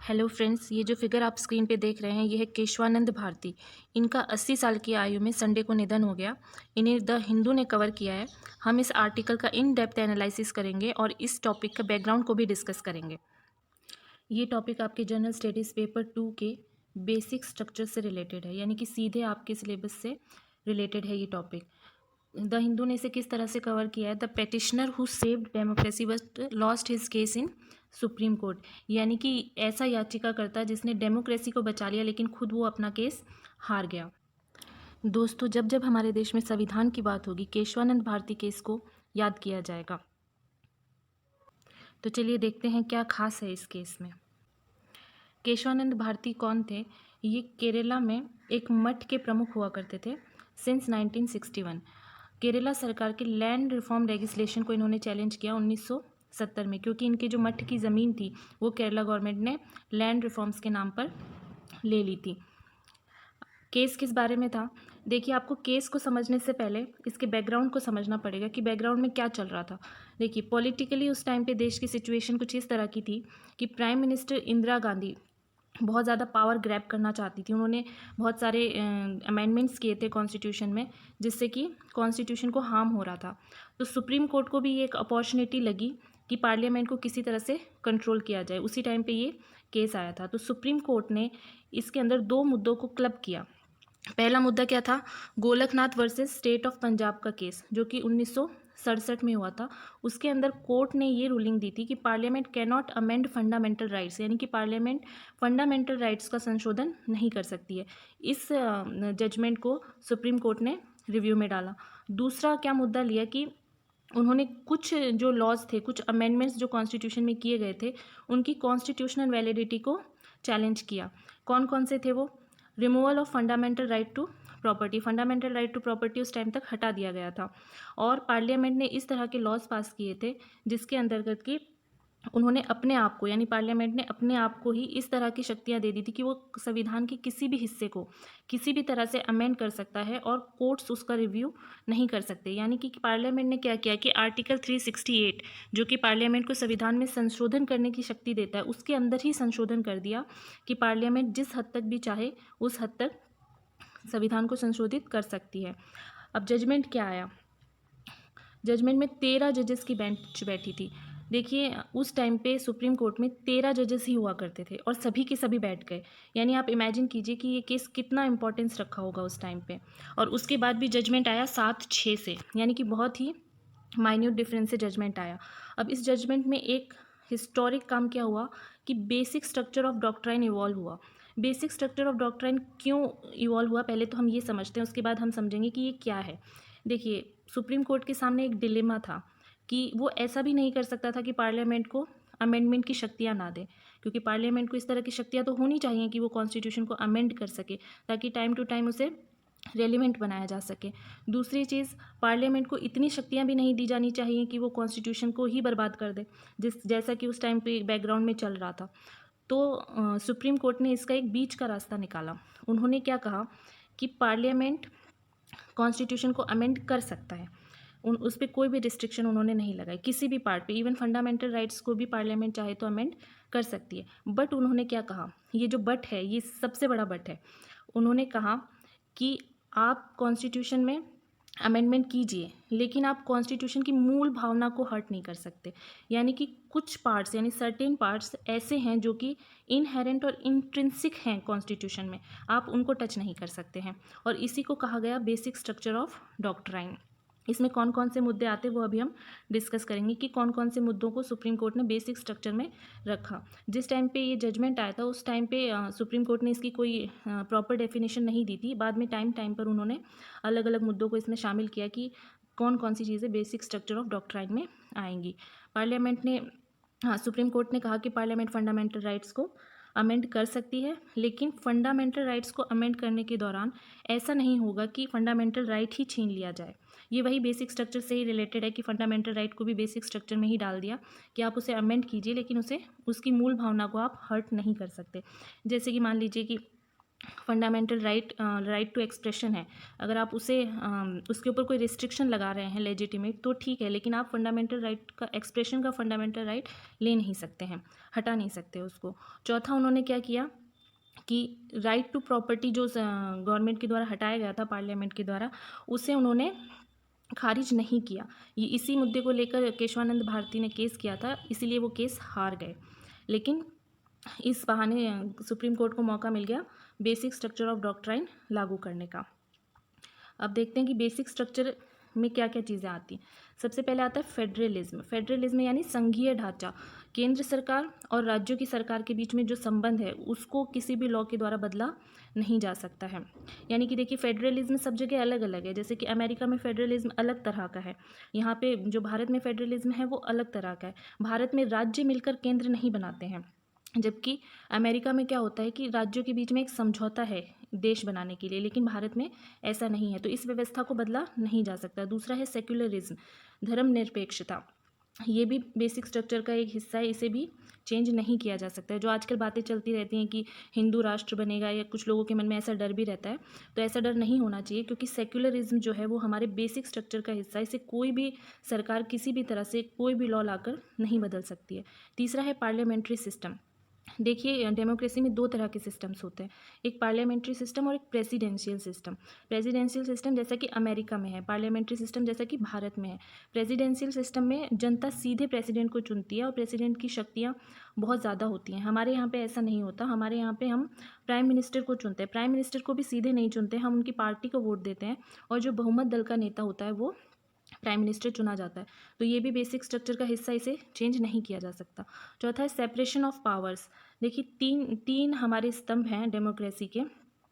Hello friends, ये जो figure आप स्क्रीन पे देख रहे हैं ये है केशवानंद भारती। इनका 80 साल की आयु में संडे को निधन हो गया। इन्हें द हिंदू ने कवर किया है। हम इस आर्टिकल का इन डेप्थ एनालिसिस करेंगे और इस टॉपिक का बैकग्राउंड को भी डिस्कस करेंगे। ये टॉपिक आपके जनरल स्टडीज़ पेपर 2 के बेसिक स्ट्रक्चर से रिलेटेड है, यानी कि सीधे आपके सिलेबस से रिलेटेड है ये टॉपिक। द हिंदू ने इसे किस तरह से कवर किया है? The petitioner who saved democracy but lost his case in supreme court, यानी कि ऐसा याचिकाकर्ता जिसने डेमोक्रेसी को बचा लिया लेकिन खुद वो अपना केस हार गया। दोस्तों, जब जब हमारे देश में संविधान की बात होगी केशवानंद भारती केस को याद किया जाएगा। तो चलिए देखते हैं क्या खास है इस केस में। केशवानंद भारती कौन थे? ये केरला में एक मठ के प्रमुख हुआ करते थे सिंस 1961। केरला सरकार के लैंड रिफॉर्म लेजिस्लेशन को इन्होंने चैलेंज किया 1970 में, क्योंकि इनके जो मठ की ज़मीन थी वो केरला गवर्नमेंट ने लैंड रिफॉर्म्स के नाम पर ले ली थी। केस किस बारे में था? देखिए, आपको केस को समझने से पहले इसके बैकग्राउंड को समझना पड़ेगा कि बैकग्राउंड में क्या चल रहा था। देखिए, पॉलिटिकली उस टाइम पे देश की सिचुएशन कुछ इस तरह की थी कि प्राइम मिनिस्टर इंदिरा गांधी बहुत ज़्यादा पावर ग्रैब करना चाहती थी। उन्होंने बहुत सारे अमेंडमेंट्स किए थे कॉन्स्टिट्यूशन में, जिससे कि कॉन्स्टिट्यूशन को हार्म हो रहा था। तो सुप्रीम कोर्ट को भी ये एक अपॉर्चुनिटी लगी कि पार्लियामेंट को किसी तरह से कंट्रोल किया जाए। उसी टाइम पे ये केस आया था। तो सुप्रीम कोर्ट ने इसके अंदर दो मुद्दों को क्लब किया। पहला मुद्दा क्या था? Golaknath versus state of Punjab का केस, जो कि 1967 में हुआ था। उसके अंदर कोर्ट ने ये रूलिंग दी थी कि parliament can not amend fundamental rights, यानी कि पार्लियामेंट फंडामेंटल राइट्स का संशोधन नहीं कर सकती है। इस जजमेंट को सुप्रीम कोर्ट ने रिव्यू में डाला। दूसरा क्या मुद्दा लिया कि उन्होंने कुछ जो लॉज थे, कुछ अमेंडमेंट्स जो कॉन्स्टिट्यूशन में किए गए थे, उनकी कॉन्स्टिट्यूशनल वैलिडिटी को चैलेंज किया। कौन कौन से थे वो? Removal of fundamental right to property. Fundamental right to property उस टाइम तक हटा दिया गया था और पार्लियामेंट ने इस तरह के लॉज पास किए थे जिसके अंतर्गत कि उन्होंने अपने आप को, यानी पार्लियामेंट ने अपने आप को ही इस तरह की शक्तियां दे दी थी कि वो संविधान के किसी भी हिस्से को किसी भी तरह से अमेंड कर सकता है और कोर्ट्स उसका रिव्यू नहीं कर सकते। यानी कि पार्लियामेंट ने क्या किया कि आर्टिकल 368, जो कि पार्लियामेंट को संविधान में संशोधन करने की शक्ति देता है, उसके अंदर ही संशोधन कर दिया कि पार्लियामेंट जिस हद तक भी चाहे उस हद तक संविधान को संशोधित कर सकती है। अब जजमेंट क्या आया? जजमेंट में 13 जजेस की बेंच बैठी थी। देखिए, उस टाइम पे सुप्रीम कोर्ट में 13 जजेस ही हुआ करते थे और सभी के सभी बैठ गए। यानी आप इमेजिन कीजिए कि ये केस कितना इंपॉर्टेंस रखा होगा उस टाइम पे। और उसके बाद भी जजमेंट आया 7-6 से, यानी कि बहुत ही माइन्यूट डिफरेंस से जजमेंट आया। अब इस जजमेंट में एक हिस्टोरिक काम क्या हुआ कि basic structure of doctrine evolve हुआ। बेसिक स्ट्रक्चर ऑफ डॉक्ट्राइन क्यों इवॉल्व हुआ, पहले तो हम ये समझते हैं, उसके बाद हम समझेंगे कि ये क्या है। देखिए, सुप्रीम कोर्ट के सामने एक डिलेमा था कि वो ऐसा भी नहीं कर सकता था कि पार्लियामेंट को अमेंडमेंट की शक्तियाँ ना दे, क्योंकि पार्लियामेंट को इस तरह की शक्तियाँ तो होनी चाहिए कि वो कॉन्स्टिट्यूशन को अमेंड कर सके ताकि टाइम टू टाइम उसे रेलिवेंट बनाया जा सके। दूसरी चीज़, पार्लियामेंट को इतनी शक्तियाँ भी नहीं दी जानी चाहिए कि वो कॉन्स्टिट्यूशन को ही बर्बाद कर दे, जैसा कि उस टाइम पे बैकग्राउंड में चल रहा था। तो सुप्रीम कोर्ट ने इसका एक बीच का रास्ता निकाला। उन्होंने क्या कहा कि पार्लियामेंट कॉन्स्टिट्यूशन को अमेंड कर सकता है। उस पर कोई भी रिस्ट्रिक्शन उन्होंने नहीं लगाई किसी भी पार्ट पे। इवन फंडामेंटल राइट्स को भी पार्लियामेंट चाहे तो अमेंड कर सकती है। बट उन्होंने क्या कहा, ये जो बट है ये सबसे बड़ा बट है। उन्होंने कहा कि आप कॉन्स्टिट्यूशन में अमेंडमेंट कीजिए, लेकिन आप कॉन्स्टिट्यूशन की मूल भावना को हर्ट नहीं कर सकते। यानी कि कुछ पार्ट्स, यानी सर्टेन पार्ट्स ऐसे हैं जो कि इनहेरेंट और इंट्रिंसिक हैं कॉन्स्टिट्यूशन में, आप उनको टच नहीं कर सकते हैं। और इसी को कहा गया बेसिक स्ट्रक्चर ऑफ डॉक्ट्राइन। इसमें कौन कौन से मुद्दे आते हैं वो अभी हम डिस्कस करेंगे कि कौन कौन से मुद्दों को सुप्रीम कोर्ट ने बेसिक स्ट्रक्चर में रखा। जिस टाइम पे ये जजमेंट आया था उस टाइम पे सुप्रीम कोर्ट ने इसकी कोई प्रॉपर डेफिनेशन नहीं दी थी। बाद में टाइम टाइम पर उन्होंने अलग अलग मुद्दों को इसमें शामिल किया कि कौन कौन सी चीज़ें बेसिक स्ट्रक्चर ऑफ डॉक्ट्राइन में आएंगी। पार्लियामेंट ने, सुप्रीम कोर्ट ने कहा कि पार्लियामेंट फंडामेंटल राइट्स को अमेंड कर सकती है, लेकिन फंडामेंटल राइट्स को अमेंड करने के दौरान ऐसा नहीं होगा कि फंडामेंटल राइट ही छीन लिया जाए। ये वही बेसिक स्ट्रक्चर से ही रिलेटेड है कि फंडामेंटल राइट को भी बेसिक स्ट्रक्चर में ही डाल दिया कि आप उसे अमेंड कीजिए, लेकिन उसे उसकी मूल भावना को आप हर्ट नहीं कर सकते। जैसे कि मान लीजिए कि फंडामेंटल राइट टू एक्सप्रेशन है, अगर आप उसे उसके ऊपर कोई रिस्ट्रिक्शन लगा रहे हैं लेजिटिमेट तो ठीक है, लेकिन आप फंडामेंटल राइट का एक्सप्रेशन का फंडामेंटल राइट ले नहीं सकते हैं, हटा नहीं सकते उसको। चौथा उन्होंने क्या किया कि राइट टू प्रॉपर्टी जो गवर्नमेंट के द्वारा हटाया गया था पार्लियामेंट के द्वारा, उसे उन्होंने खारिज नहीं किया। ये इसी मुद्दे को लेकर केशवानंद भारती ने केस किया था, इसीलिए वो केस हार गए। लेकिन इस बहाने सुप्रीम कोर्ट को मौका मिल गया बेसिक स्ट्रक्चर ऑफ डॉक्ट्राइन लागू करने का। अब देखते हैं कि बेसिक स्ट्रक्चर में क्या क्या चीज़ें आती हैं। सबसे पहले आता है फेडरलिज्म। फेडरलिज्म यानी संघीय ढांचा, केंद्र सरकार और राज्यों की सरकार के बीच में जो संबंध है उसको किसी भी लॉ के द्वारा बदला नहीं जा सकता है। यानी कि देखिए फेडरलिज्म सब जगह अलग अलग है, जैसे कि अमेरिका में फेडरलिज्म अलग तरह का है, यहाँ पे जो भारत में फेडरलिज्म है वो अलग तरह का है। भारत में राज्य मिलकर केंद्र नहीं बनाते हैं, जबकि अमेरिका में क्या होता है कि राज्यों के बीच में एक समझौता है देश बनाने के लिए, लेकिन भारत में ऐसा नहीं है, तो इस व्यवस्था को बदला नहीं जा सकता। दूसरा है सेक्युलरिज्म, धर्मनिरपेक्षता, ये भी बेसिक स्ट्रक्चर का एक हिस्सा है, इसे भी चेंज नहीं किया जा सकता है। जो आजकल बातें चलती रहती हैं कि हिंदू राष्ट्र बनेगा, या कुछ लोगों के मन में ऐसा डर भी रहता है, तो ऐसा डर नहीं होना चाहिए, क्योंकि सेक्युलरिज्म जो है वो हमारे बेसिक स्ट्रक्चर का हिस्सा है, इसे कोई भी सरकार किसी भी तरह से कोई भी लॉ लाकर नहीं बदल सकती है। तीसरा है पार्लियामेंट्री सिस्टम। देखिए डेमोक्रेसी में दो तरह के सिस्टम्स होते हैं, एक पार्लियामेंट्री सिस्टम और एक प्रेसिडेंशियल सिस्टम। प्रेसिडेंशियल सिस्टम जैसा कि अमेरिका में है, पार्लियामेंट्री सिस्टम जैसा कि भारत में है। प्रेसिडेंशियल सिस्टम में जनता सीधे प्रेसिडेंट को चुनती है और प्रेसिडेंट की शक्तियाँ बहुत ज़्यादा होती हैं। हमारे यहाँ पे ऐसा नहीं होता, हमारे यहाँ पे हम प्राइम मिनिस्टर को चुनते हैं। प्राइम मिनिस्टर को भी सीधे नहीं चुनते, हम उनकी पार्टी को वोट देते हैं और जो बहुमत दल का नेता होता है वो प्राइम मिनिस्टर चुना जाता है। तो ये भी बेसिक स्ट्रक्चर का हिस्सा, इसे चेंज नहीं किया जा सकता। चौथा है सेपरेशन ऑफ पावर्स। देखिए तीन हमारे स्तंभ हैं डेमोक्रेसी के,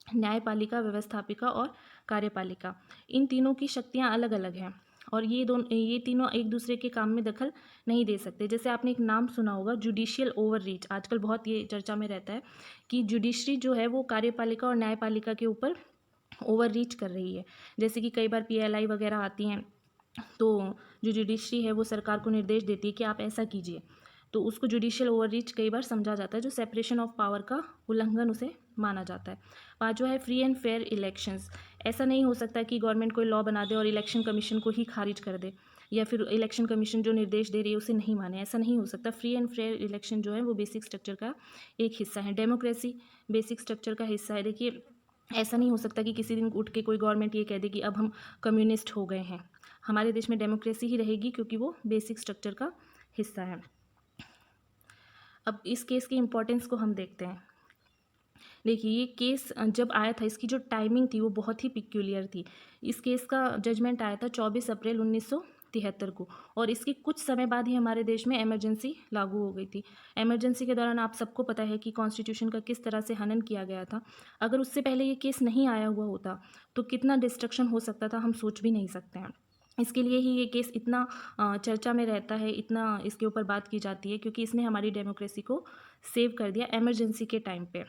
न्यायपालिका, व्यवस्थापिका और कार्यपालिका। इन तीनों की शक्तियाँ अलग अलग हैं और ये तीनों एक दूसरे के काम में दखल नहीं दे सकते। जैसे आपने एक नाम सुना होगा जुडिशियल ओवररीच, आजकल बहुत ये चर्चा में रहता है कि जुडिशरी जो है वो कार्यपालिका और न्यायपालिका के ऊपर ओवररीच कर रही है। जैसे कि कई बार PLI वगैरह आती हैं, तो जो जुडिशरी है वो सरकार को निर्देश देती है कि आप ऐसा कीजिए, तो उसको जुडिशियल ओवररीच कई बार समझा जाता है, जो सेपरेशन ऑफ पावर का उल्लंघन उसे माना जाता है। पांचवा है फ्री एंड फेयर इलेक्शंस। ऐसा नहीं हो सकता कि गवर्नमेंट कोई लॉ बना दे और इलेक्शन कमीशन को ही खारिज कर दे, या फिर इलेक्शन कमीशन जो निर्देश दे रही है उसे नहीं माने, ऐसा नहीं हो सकता। फ्री एंड फेयर इलेक्शन जो है वो बेसिक स्ट्रक्चर का एक हिस्सा है। डेमोक्रेसी बेसिक स्ट्रक्चर का हिस्सा है। देखिए ऐसा नहीं हो सकता कि किसी दिन उठ के कोई गवर्नमेंट ये कह दे कि अब हम कम्युनिस्ट हो गए हैं। हमारे देश में डेमोक्रेसी ही रहेगी, क्योंकि वो बेसिक स्ट्रक्चर का हिस्सा है। अब इस केस की इम्पोर्टेंस को हम देखते हैं। देखिए ये केस जब आया था, इसकी जो टाइमिंग थी वो बहुत ही पिक्यूलियर थी। इस केस का जजमेंट आया था 24 अप्रैल 1973 को, और इसके कुछ समय बाद ही हमारे देश में इमरजेंसी लागू हो गई थी। इमरजेंसी के दौरान आप सबको पता है कि कॉन्स्टिट्यूशन का किस तरह से हनन किया गया था। अगर उससे पहले ये केस नहीं आया हुआ होता तो कितना डिस्ट्रक्शन हो सकता था, हम सोच भी नहीं सकते हैं। इसके लिए ही ये केस इतना चर्चा में रहता है, इतना इसके ऊपर बात की जाती है, क्योंकि इसने हमारी डेमोक्रेसी को सेव कर दिया इमरजेंसी के टाइम पे।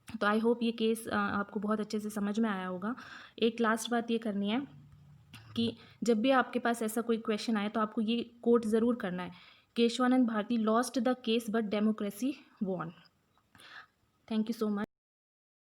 तो आई होप ये केस आपको बहुत अच्छे से समझ में आया होगा। एक लास्ट बात ये करनी है कि जब भी आपके पास ऐसा कोई क्वेश्चन आए तो आपको ये कोट ज़रूर करना है, Keshavananda Bharati lost the case but democracy won. Thank you so much.